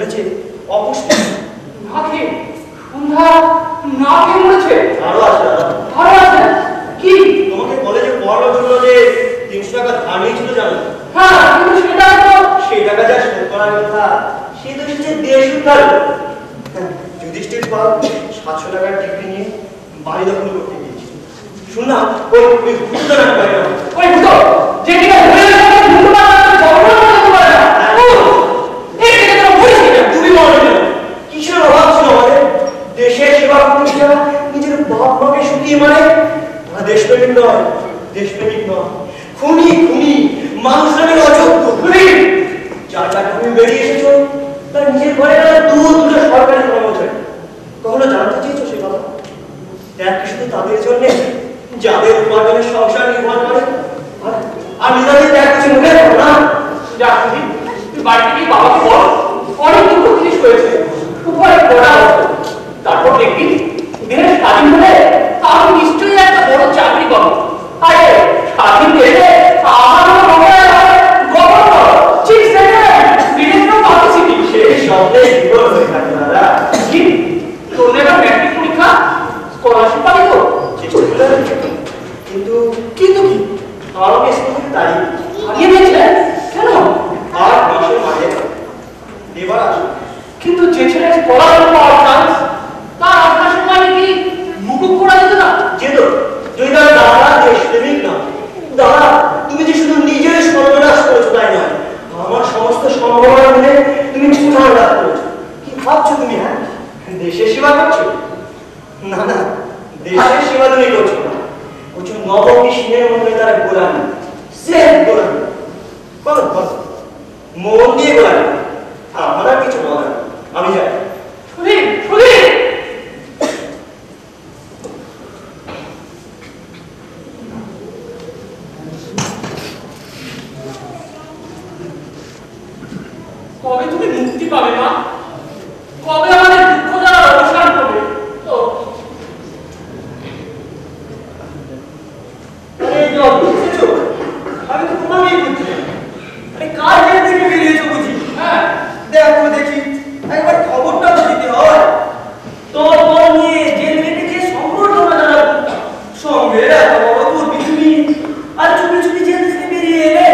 মরেছে অপুষ্টি না খেয়ে সন্ধ্যা না খেয়ে মরেছে। আরো আছে আরো আছে কি? তোমাকে কলেজে পড়ানোর জন্য যে 300 টাকা ধার নিয়েছিল জানো? হ্যাঁ, কিন্তু সেটা তো সেই টাকা যা শোধ করার কথা সে তো এসেছে 1.5 উদ্ধার। যুধিষ্ঠির পাল 700 টাকার ডিগ্রি নিয়ে বাড়ি দখল করতে গিয়েছিল। শুনলাম ওই ভূত না পারে না, ওই ভূত যে কিনা ধরে রাখতে ভূত না জবর করতে পারে না। এই থেকে তো বলিস না তুমি মনে না কিসের অভাব ছিল আমাদের? দেশের সেবা করতে যারা নিজের বাপ মাকে শুকিয়ে মারে, তারা দেশপ্রেমিক নয়, দেশপ্রেমিক নয়, খুনি খুনি, মানুষের অযোগ্য খুনি। যার টাকা তুমি বেরিয়ে এসেছো তার নিজের ঘরে দুটো সরকারি কর্মচারী। কখনো জানতে চেয়েছো সে কথা? দেখ কি শুধু তাদের জন্যে যাদের উপার্জনের সংসার নির্ভর করে, আর নিজেদের দেখ কিছু মনে করো না। যা তুই বাড়িতে গিয়ে বাবাকে বল অনেক দুঃখ জিনিস হয়েছে, উপরে পড়া হতো, তারপর দেখবি দেশ স্বাধীন হলে আমি নিশ্চয়ই একটা বড় চাকরি করবো। আরে স্বাধীন দেশে আমার governor, chief secretary, director publicity সেই শব্দে বিবর হয়ে থাকে দাদা। কি তোর নেবা ম্যাট্রিক পরীক্ষা স্কলারশিপ পাবি তো? চেষ্টা করে কিন্তু কিন্তু কি আমাকে স্কুল থেকে তাড়িয়ে হারিয়ে দিয়েছে কেন? আর মাসের মাঝে এবার আসুন। কিন্তু যে ছেলে স্কলারশিপ পাওয়ার চান্স তার আপনার সময় কি মুকুব করা যেত না? যেত যদি তার দাদা দেশপ্রেমিক না। দাদা তুমি যে শুধু নিজের সর্বনাশ করেছো তাই নয়, আমার সমস্ত সম্ভাবনা মিলে তুমি পুনর লাভ করেছো। কি ভাবছো তুমি? হ্যাঁ, দেশের সেবা করছো? না না, দেশের সেবা তুমি করছো না, করছো নবকৃষ্ণের মধ্যে তারা গোলামি, সেম গোলামি। করো করো, মন দিয়ে গোলামি। আমার আর কিছু বলার নেই, আমি যাই। সুধীর সুধীর কবে তুমি মুক্তি পাবে মা? কবে আমাদের দুঃখ দ্বারা অবসান করবে? তো আমি তো তোমাকেই খুঁজছি। আরে কার জেল থেকে বেরিয়েছো বুঝি? হ্যাঁ, দেখো দেখি একবার খবরটা তো দিতে হয়। তোর বল নিয়ে জেল কেটেছে সম্পূর্ণটা জানাবো। সঙ্গে এত বড় করবি তুমি, আর চুপি চুপি জেল থেকে বেরিয়ে এলে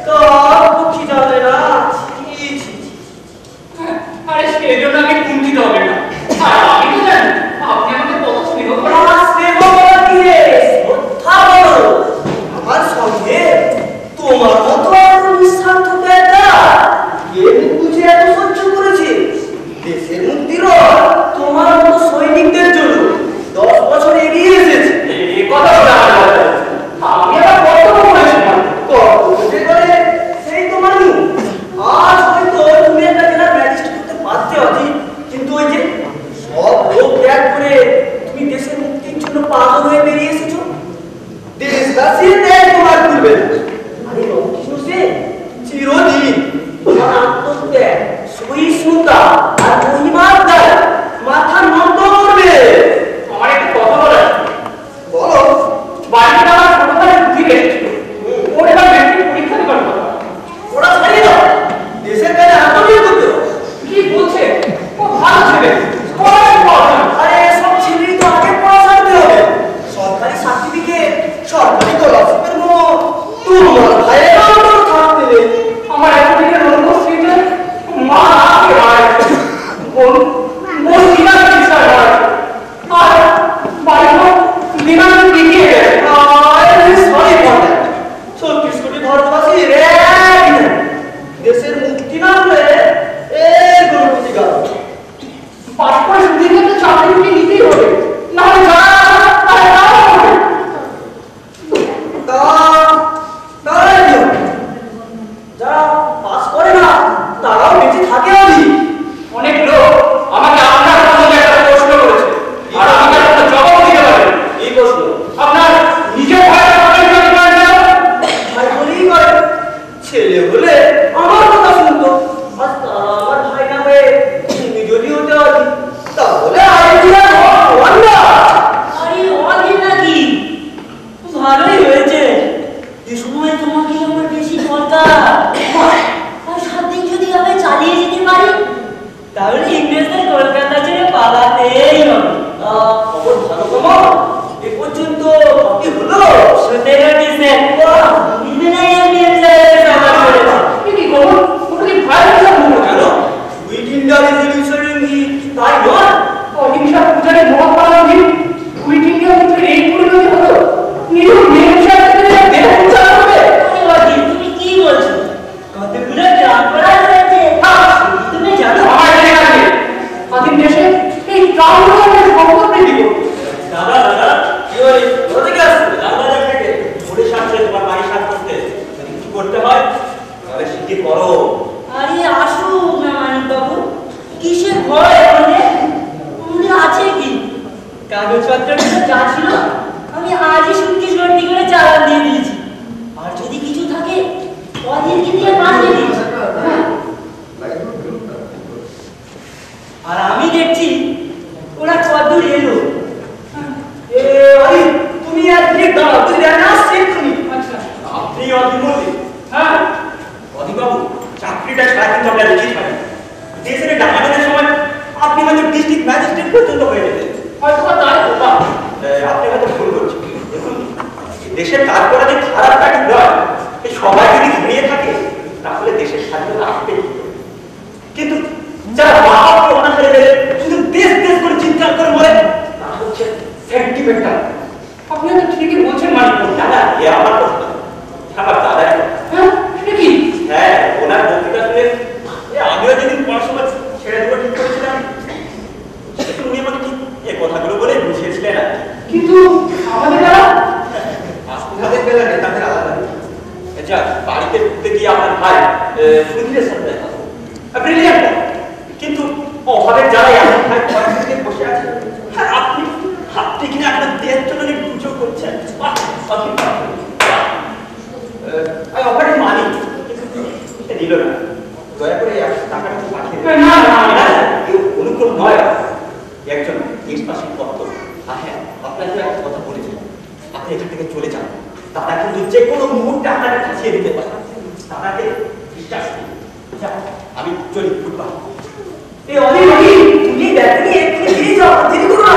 কার দুঃখী যাবে না। আরে সেই জন্য আমি কুণ্ঠিত হবে না। আর আমি তো জানি আপনি আমাকে কত স্নেহ করেন। স্নেহ করা দিয়ে শ্রদ্ধা করো আমার সঙ্গে। তোমার মতো আর নিঃস্বার্থ একটা জেল বুঝে এত সহ্য করেছে দেশের মুক্তির তোমার মতো সৈনিকদের জন্য 10 বছর এগিয়ে এসেছে। এই কথা বলে আমি আবার কর্তব্য করেছিলাম। কর্তব্য করে সেই তো মানুষ। আজ হয়তো তুমি একটা জেলার ম্যাজিস্ট্রেট করতে পারতে অজি, কিন্তু ওই যে সব লোক ত্যাগ করে তুমি দেশের মুক্তির জন্য পাগল হয়ে বেরিয়ে এসেছো। দেশবাসীর ত্যাগ তোমার করবে না। আরে লক্ষ্মী সে চিরদিন তোমার আত্মত্যাগ, সহিষ্ণুতা আর মহিমার দ্বারা মাথা নত করবে। আমার একটা কথা বলার, বলো। বাড়িতে আমার ছোটবেলায় বুদ্ধি এসেছিল, ওর এবার ম্যাট্রিক পরীক্ষা দেবার কথা। ওরা ছাড়িয়ে দাও, দেশের কাজে আত্মনিয়োগ করতে হবে। কি বলছে? ও ভালো ছেলে, স্কলারশিপ পাওয়া যায়। আরে সব ছেলেই তো আগে পড়া ছাড়তে হবে। সরকারি সার্টিফিকেট, সরকারি স্কলারশিপের মতো তোমার ভাইয়েরাও তো থাকতে দেবে। আমার এতদিনের অনুপস্থিতিতে মা আমাকে মারে। তাহলে ইংরেজদের কলকাতা ছেড়ে পালাতেই হবে। খবর ভালো কমা, এ পর্যন্ত কি হলো? 17 ডিসেম্বর মিলনায়তন মির্জায়ের সভা করেছে। কি খবর? ওটা কি ভাইরাল হলো কেন? কুইট ইন্ডিয়া রেজলিউশন কি তাই নয়? অহিংসা পূজারে মহাত্মা গান্ধী কুইট ইন্ডিয়া মন্ত্রীর এই পরিণতি হলো নিরীহ মেয়ের সাথে দেহ উচ্চারণ হবে। তুমি কি বলছো? কতগুলো ট্রাম করা হয়েছে তুমি জানো? আমার ঠিক আছে, স্বাধীন দেশে এই ট্রামগুলো সম্পদ বৃদ্ধি করবে। দাদা দাদা কি বলি কোথা থেকে আসছে? লালবাজার থেকে। পুলিশ আসছে তোমার বাড়ি সাফ করতে। যদি কিছু করতে হয় তাহলে শিগগির করো। আরে আসুক না মানিক বাবু, কিসের ভয় আমাদের? আমাদের আছে কি? কাগজপত্রগুলো যা ছিল আমি আজই সুটকেস ভর্তি করে চালান দিয়ে দিয়েছি। আর যদি কিছু থাকে ওদেরকে দিয়ে পাঠিয়ে দিয়েছি। আর আমি দেখছি ওরা কতদূর এলো। এ আরে তুমি আর ঠিক দাঁড়াও, তুমি জানা আসছে তুমি। আচ্ছা, আপনি অধিমতি। হ্যাঁ, অধিবাবু চাকরিটা ছাড়া কিন্তু আমরা দেখি পাই। দেশের ডাকাতের সময় আপনি হয়তো ডিস্ট্রিক্ট ম্যাজিস্ট্রেট পর্যন্ত হয়ে যেতেন। হয়তো বা তাই হতো। আপনি হয়তো ভুল করছেন। দেখুন দেশের কাজ করা যে খারাপটা ঠিক নয়, এই সবাই যদি ঘুরিয়ে থাকে তাহলে দেশের স্বাধীনতা আসবেই। কিন্তু যারা বাপকে অনাহারে বেড়ে শুধু দেশ দেশ করে চিন্তা করে মরে, তা হচ্ছে সেন্টিমেন্টাল। আপনি তো ঠিকই বলছেন মানিক বাবু। দাদা এ আমার কথা না, আমার দাদার কথা। হ্যাঁ, সেটা কি? হ্যাঁ, ওনার বক্তৃতা শুনে আমিও যেদিন পড়াশোনা ছেড়ে দেবো ঠিক করেছিলাম, সেদিন উনি আমাকে ঠিক এই কথাগুলো বলে বুঝিয়েছিলেন। আর কিন্তু আমাদের দ্বারা আপনাদের বেলা নেতাদের আলাদা। আচ্ছা, বাড়িতে ঢুকতে গিয়ে আপনার ভাই সুধীরের সাথে দেখা হলো। ব্রিলিয়ান্ট, কিন্তু অভাবের জ্বালায় আমার ভাই পয়সা থেকে বসে আছে। আর আপনি কিনা আপনার দেশ জন্য পুজো করছেন। আমি অফারের মানি দিল না। দয়া করে টাকাটা পাঠিয়ে দেবেন। না না না, কেউ অনুগ্রহ নয়, একজন দেশবাসীর কর্তব্য। আর হ্যাঁ, আপনাকে একটা কথা বলেছিলাম, আপনি এখান থেকে চলে যান। তারা কিন্তু যে কোনো মুহূর্তে আপনাকে ফাঁসিয়ে দিতে পারে। তারাকে বিশ্বাস করুন। আচ্ছা, আমি চলি, বুঝবা। এই অনেক তুমি ব্যাটারি এক্ষুনি ফিরে যাও, দেরি করো না।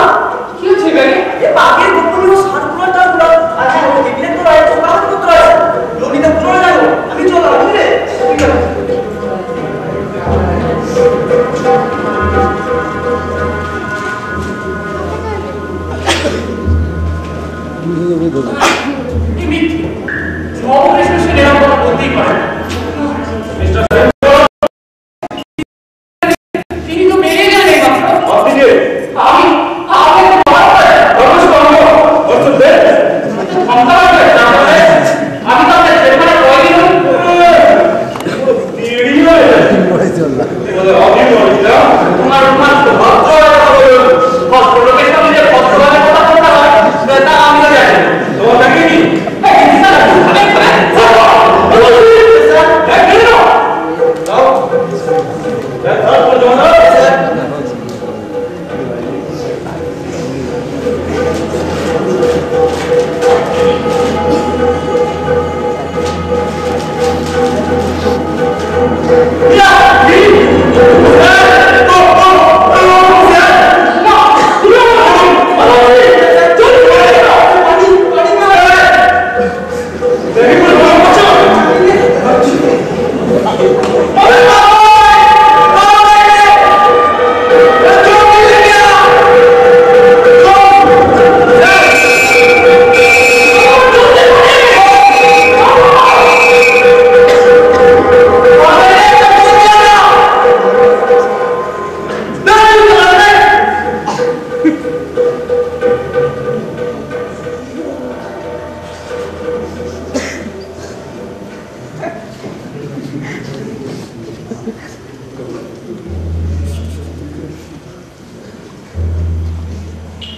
কি হচ্ছে ব্যাগে? এ বাঘের গোপনীয় সার্কুলারটা গুলো আছে, টেবিলে তো রয়েছে, কাগজপত্র আছে, লবিতে পুরো যাবো। আমি চলো, বুঝলে? ঠিক আছে। এই মিথ্যে। নবকৃষ্ণ সেন এরকম কথা বলতেই পারে না। তিনি তো বেরিয়ে গেলেন এই মাত্র। আপনি যে আমি আমাকে আমি তো আপনার সেখানে কয়দিন তোমার লোকের সামনে যে ভদ্রভাবে কথা বলতে হয় তা আমি তো জানি। তোমার দেখিনি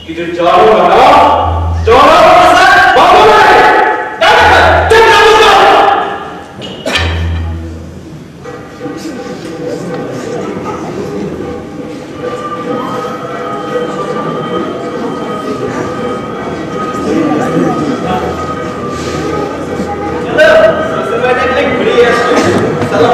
কিছু চলো না, চলো বাবু ভাই, ঘুরিয়ে আসছে সালাম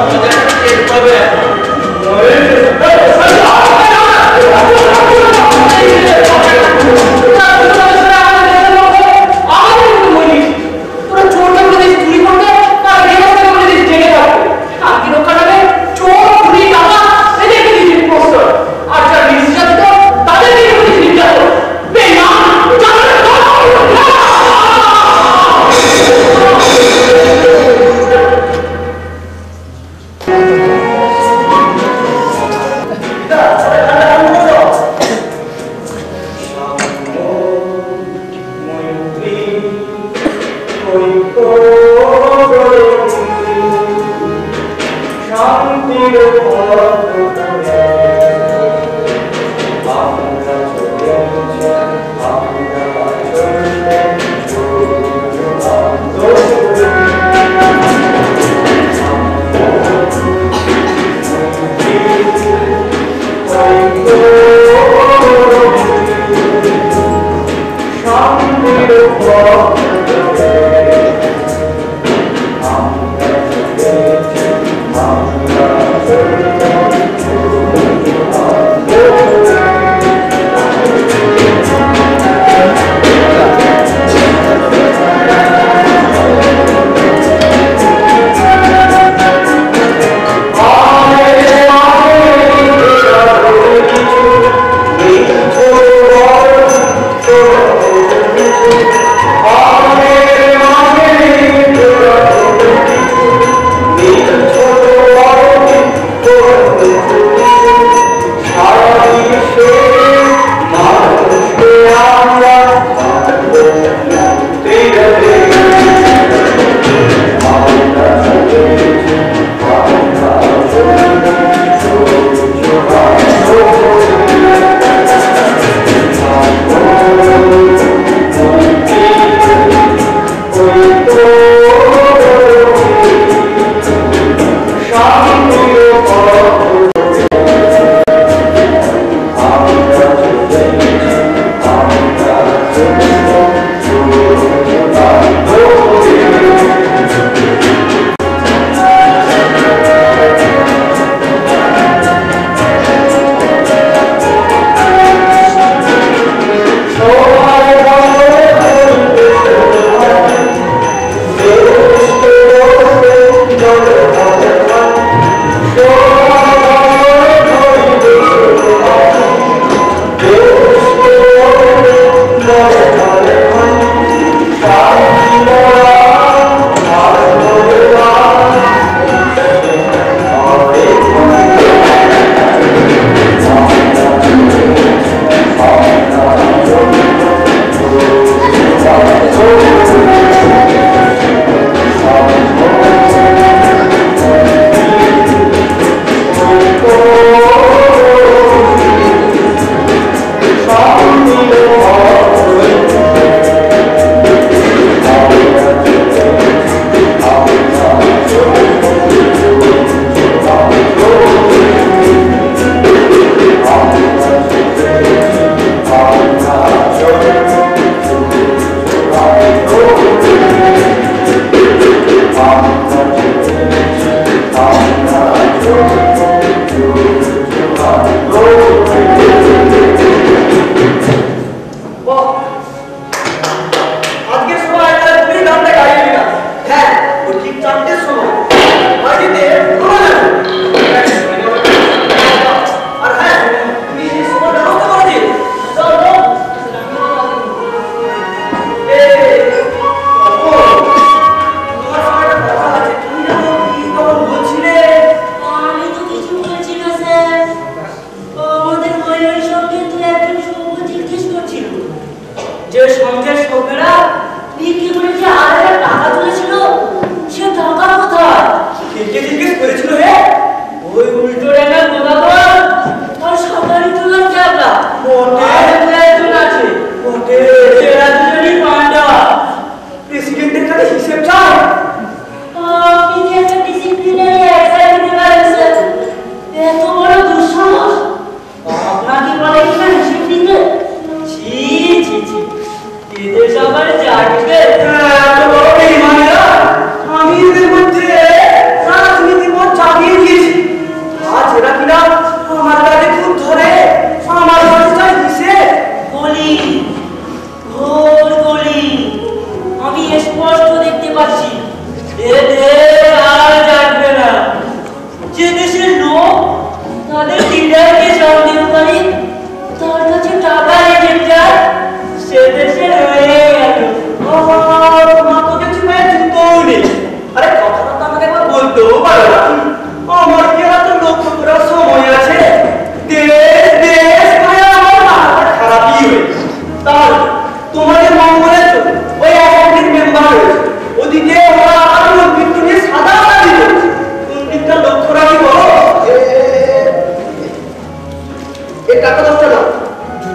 এই টাকা 10 টাকা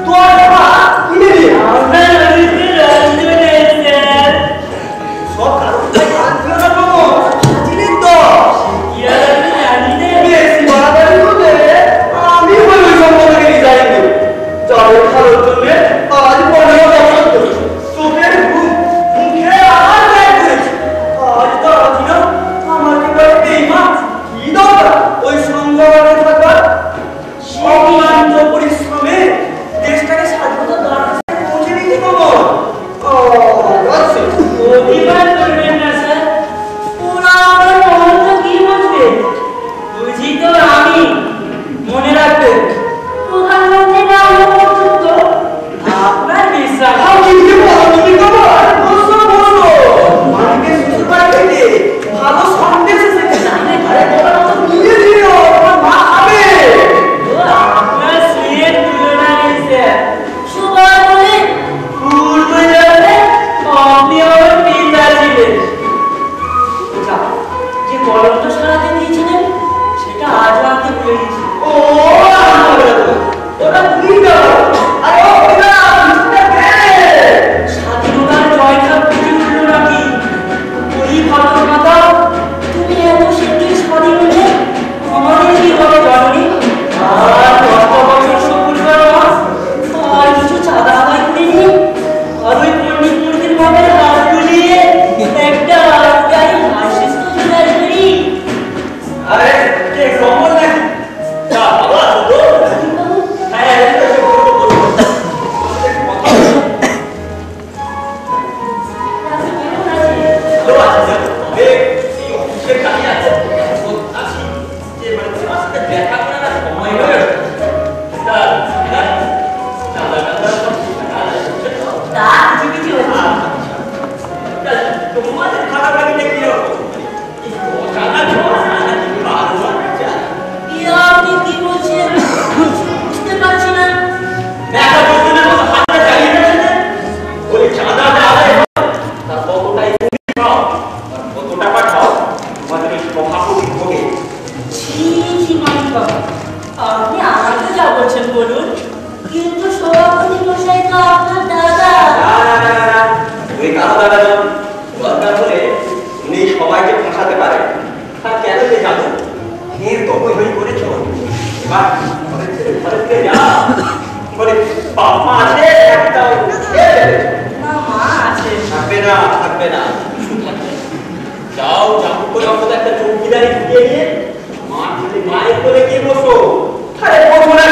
তোর মা কিনে দিয়ে আমরা নদীতে রাজনীতি স্যার সব কারণ আনছিল না বাবা সাজিলেন তো কি আর আপনি জানিতে বেশি বাড়াবাড়ি করলে আমি বলি সম্পর্কে রিজাইন দেব যাবে ভালোর জন্য আজ 15 বছর ধরে চোখের মুখে আর ব্যাগ করেছে আজ তো আছি না আমাকে বাড়িতেই মা কি দরকার ওই সংগ্রামে থাকার অক্লান্ত পরিশ্রমে দেশটাকে স্বাধীনতা দ্বার পৌঁছে দিতে পারবো অভিমান করবেন না স্যার ওরা আমার মহন্ত কি বুঝবে বুঝি তো আমি মনে রাখবেন প্রধানমন্ত্রী না হওয়া পর্যন্ত আপনার বিশ্বাস আমি কি বলবো তুমি বাবা বসো বসো মাকে শ্বশুর বাড়িতে ভালো সন্দেশ এসেছে আরে বাবা তো নিয়ে দিও তোমার মা খাবে ও আপনার স্ত্রীর তুলনা নেই স্যার সবাই বলে ফুল বাজারে আপনি আমার পিতা ছিলেন ওটা যে কলমটা সারাতে দিয়েছিলেন সেটা আজও আপনি ভুলে গেছি ও ওটা ভুল দাও আরে ও ওটা স্বাধীনতার জয়খান ফুটে উঠল নাকি ওই ঘটনাটা তুমি এত শীঘ্রই স্বাধীন হলে আমাদের কি হবে জননী আর 10 বছর সফল করো আর কিছু চাঁদা আদায় করে নি আর ওই পণ্ডিত মূর্তির ভাবে হাত বুলিয়ে একটা গাড়ি হাসিস তো জোগাড় করি আরে কে কমল নাকি যা বাবা তো হ্যাঁ তা কিছু কিছু হচ্ছে তোমাদের খারাপ লাগে কি রকম আপনি কি বলছেন বুঝতে পারছি না দেখা বলতে মতো হাতটা চালিয়ে দেবেন ওই চাঁদা দেওয়া তার কতটাই খাও কত টাকা খাও তোমাদের এই সভাপতি ভোগে ছি ছি মানিক বাবা আপনি আমাকে যা বলছেন বলুন কিন্তু সভাপতি মশাই তো আপনার দাদা ওই কালো দাদা দরকার হলে উনি সবাইকে ফাঁসাতে পারেন আর কেন যে যাবো এর তো হই করেছ এবার ঘরে ছেড়ে ঘরে থেকে যা বলে বাবা আছে একটা না মা আছে থাকবে না থাকবে না যাও যাও করে আমাদের একটা চৌকিদারি ঢুকিয়ে নিয়ে মায়ের কোলে গিয়ে বসো আরে বসো না